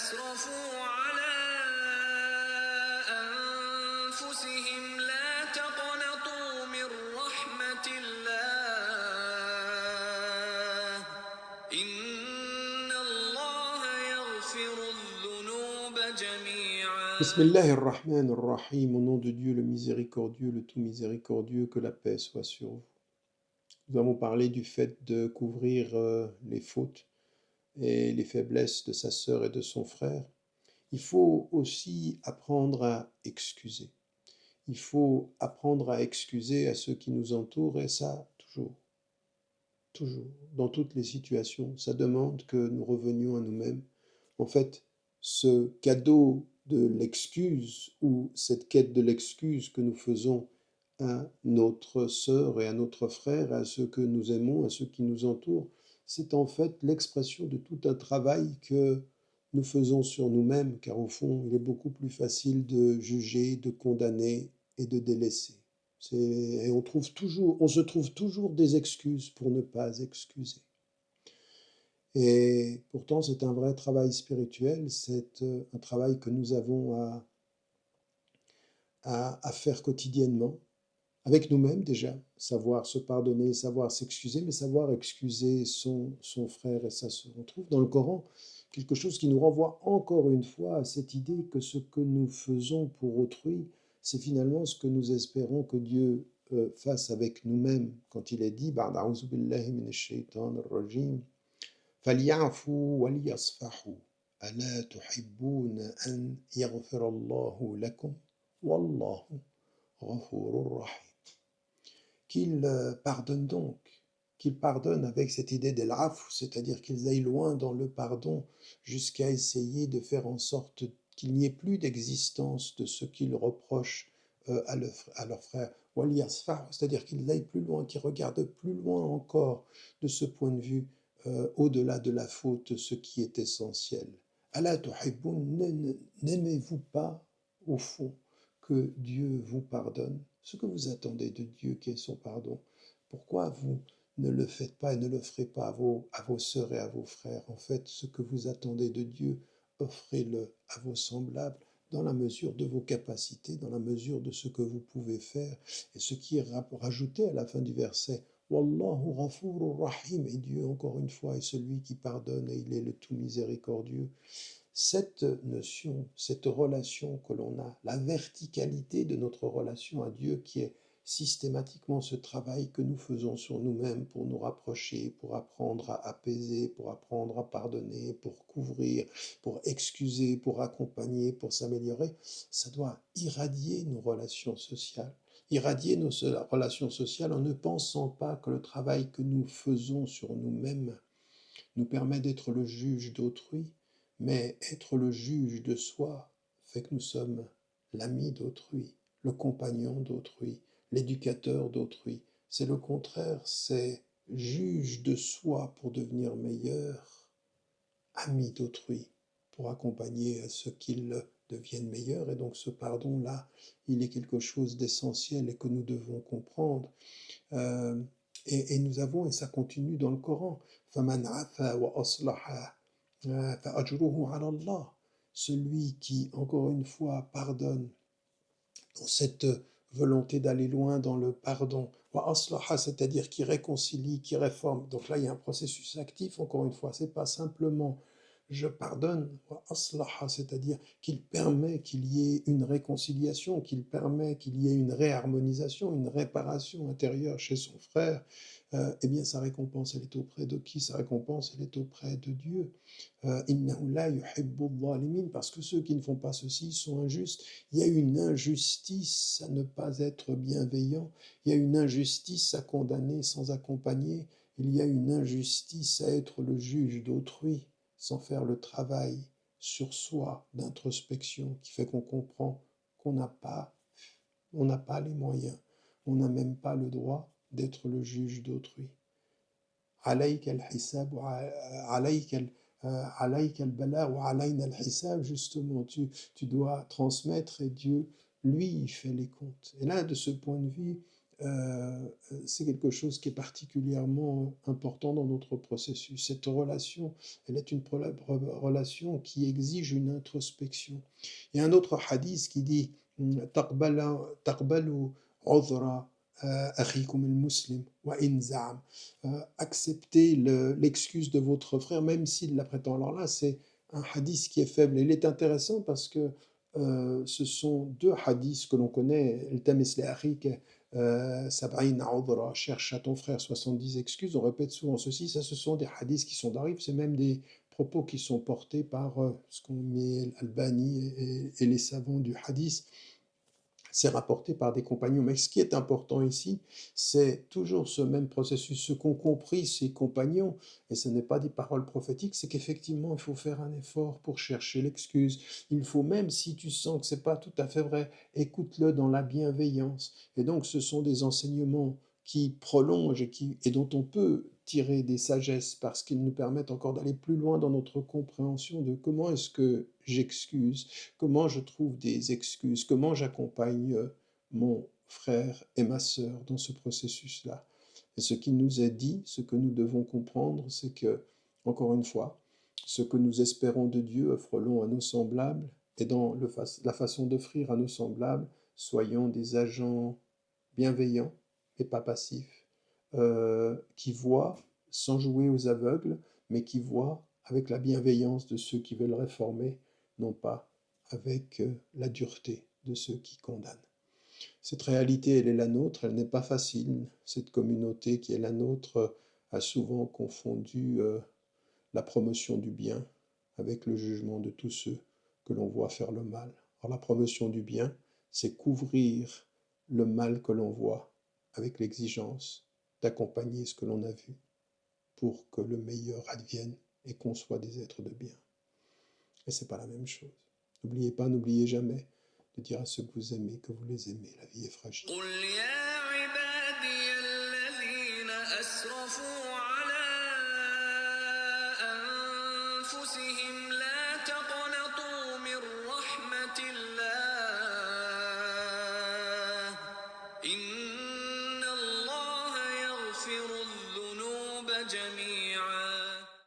أسرفوا على أنفسهم لا تقنطوا من رحمة الله إن الله يغفر الذنوب جميعا. Bismillah ar-Rahman ar-Rahim, au nom de Dieu le miséricordieux, le tout miséricordieux, que la paix soit sur vous. Nous avons parlé du fait de couvrir les fautes et les faiblesses de sa sœur et de son frère. Il faut aussi apprendre à excuser. Il faut apprendre à excuser à ceux qui nous entourent, et ça, toujours, dans toutes les situations. Ça demande que nous revenions à nous-mêmes. En fait, ce cadeau de l'excuse ou cette quête de l'excuse que nous faisons à notre sœur et à notre frère, à ceux que nous aimons, à ceux qui nous entourent, c'est en fait l'expression de tout un travail que nous faisons sur nous-mêmes, car au fond, il est beaucoup plus facile de juger, de condamner et de délaisser. Et on se trouve toujours des excuses pour ne pas excuser. Et pourtant, c'est un vrai travail spirituel, c'est un travail que nous avons à faire quotidiennement, avec nous-mêmes déjà, savoir se pardonner, savoir s'excuser, mais savoir excuser son frère et sa sœur. On trouve dans le Coran quelque chose qui nous renvoie encore une fois à cette idée que ce que nous faisons pour autrui, c'est finalement ce que nous espérons que Dieu fasse avec nous-mêmes. Quand il est dit, Ba'd a'oudhu billahi minash shaitanir rajim, فليعفوا وليصفحوا ألا تحبون أن يغفر الله لكم والله غفور رحيم. Qu'ils pardonnent donc, qu'ils pardonnent avec cette idée d'el-afou, c'est-à-dire qu'ils aillent loin dans le pardon jusqu'à essayer de faire en sorte qu'il n'y ait plus d'existence de ce qu'ils reprochent à leur frère. Wal-yasfah, c'est-à-dire qu'ils aillent plus loin, qu'ils regardent plus loin encore de ce point de vue, au-delà de la faute, ce qui est essentiel. Ala tuhibboun, n'aimez-vous pas, au fond, que Dieu vous pardonne ce que vous attendez de Dieu qui est son pardon? Pourquoi vous ne le faites pas et ne le ferez pas à vos sœurs et à vos frères? En fait, ce que vous attendez de Dieu, offrez-le à vos semblables dans la mesure de vos capacités, dans la mesure de ce que vous pouvez faire. Et ce qui est rajouté à la fin du verset, Wallahu ghafurur rahim, et Dieu, encore une fois, est celui qui pardonne et il est le tout miséricordieux. Cette notion, cette relation que l'on a, la verticalité de notre relation à Dieu qui est systématiquement ce travail que nous faisons sur nous-mêmes pour nous rapprocher, pour apprendre à apaiser, pour apprendre à pardonner, pour couvrir, pour excuser, pour accompagner, pour s'améliorer, ça doit irradier nos relations sociales. Irradier nos relations sociales en ne pensant pas que le travail que nous faisons sur nous-mêmes nous permet d'être le juge d'autrui, mais être le juge de soi fait que nous sommes l'ami d'autrui, le compagnon d'autrui, l'éducateur d'autrui. C'est le contraire, c'est juge de soi pour devenir meilleur, ami d'autrui pour accompagner à ce qu'ils deviennent meilleurs. Et donc ce pardon-là, il est quelque chose d'essentiel et que nous devons comprendre. Et nous avons, et ça continue dans le Coran, فَمَنْ عَفَا وَأَصْلَحَ فَأَجْرُهُ عَلَى اللَّهِ. Celui qui, encore une fois, pardonne dans cette volonté d'aller loin dans le pardon, وَأَصْلَحَ, c'est-à-dire qui réconcilie, qui réforme. Donc là, il y a un processus actif, encore une fois, c'est pas simplement je pardonne, وَأَصْلَحَ, c'est-à-dire qu'il permet qu'il y ait une réconciliation, qu'il permet qu'il y ait une réharmonisation, une réparation intérieure chez son frère. Eh bien, sa récompense, elle est auprès de qui? Sa récompense, elle est auprès de Dieu. إِنَّهُ لَا يُحِبُّ الظَّالِمِينَ, parce que ceux qui ne font pas ceci sont injustes. Il y a une injustice à ne pas être bienveillant, il y a une injustice à condamner sans accompagner, il y a une injustice à être le juge d'autrui sans faire le travail sur soi d'introspection qui fait qu'on comprend qu'on n'a pas les moyens, on n'a même pas le droit d'être le juge d'autrui. عليك الحساب عليك عليك البلاغ وعلينا الحساب, justement, tu dois transmettre et Dieu, lui, il fait les comptes. Et là, de ce point de vue, c'est quelque chose qui est particulièrement important dans notre processus. Cette relation, elle est une relation qui exige une introspection. Il y a un autre hadith qui dit تقبلوا عذر أخيكم المسلم وإن زعم. Acceptez l'excuse de votre frère, même s'il la prétend. Alors là, c'est un hadith qui est faible. Il est intéressant parce que ce sont deux hadiths que l'on connaît. التمس لأخيك سبعين عذرا, cherche à ton frère 70 excuses. On répète souvent ceci. Ça, ce sont des hadiths qui sont d'arrive. C'est même des propos qui sont portés par ce qu'on met Al-Albani et les savants du hadith. C'est rapporté par des compagnons. Mais ce qui est important ici, c'est toujours ce même processus. Ce qu'ont compris ces compagnons, et ce n'est pas des paroles prophétiques, c'est qu'effectivement, il faut faire un effort pour chercher l'excuse. Il faut, même si tu sens que ce n'est pas tout à fait vrai, écoute-le dans la bienveillance. Et donc, ce sont des enseignements qui prolongent et dont on peut tirer des sagesses parce qu'ils nous permettent encore d'aller plus loin dans notre compréhension de comment est-ce que j'excuse, comment je trouve des excuses, comment j'accompagne mon frère et ma sœur dans ce processus-là. Et ce qui nous est dit, ce que nous devons comprendre, c'est que, encore une fois, ce que nous espérons de Dieu, offrons-le à nos semblables, et dans la façon d'offrir à nos semblables, soyons des agents bienveillants et pas passifs, qui voient sans jouer aux aveugles, mais qui voient avec la bienveillance de ceux qui veulent réformer, non pas avec la dureté de ceux qui condamnent. Cette réalité, elle est la nôtre, elle n'est pas facile. Cette communauté qui est la nôtre a souvent confondu la promotion du bien avec le jugement de tous ceux que l'on voit faire le mal. Alors la promotion du bien, c'est couvrir le mal que l'on voit avec l'exigence d'accompagner ce que l'on a vu pour que le meilleur advienne et qu'on soit des êtres de bien. Et ce n'est pas la même chose. N'oubliez pas, n'oubliez jamais de dire à ceux que vous aimez que vous les aimez. La vie est fragile. إن الله يغفر الذنوب جميعا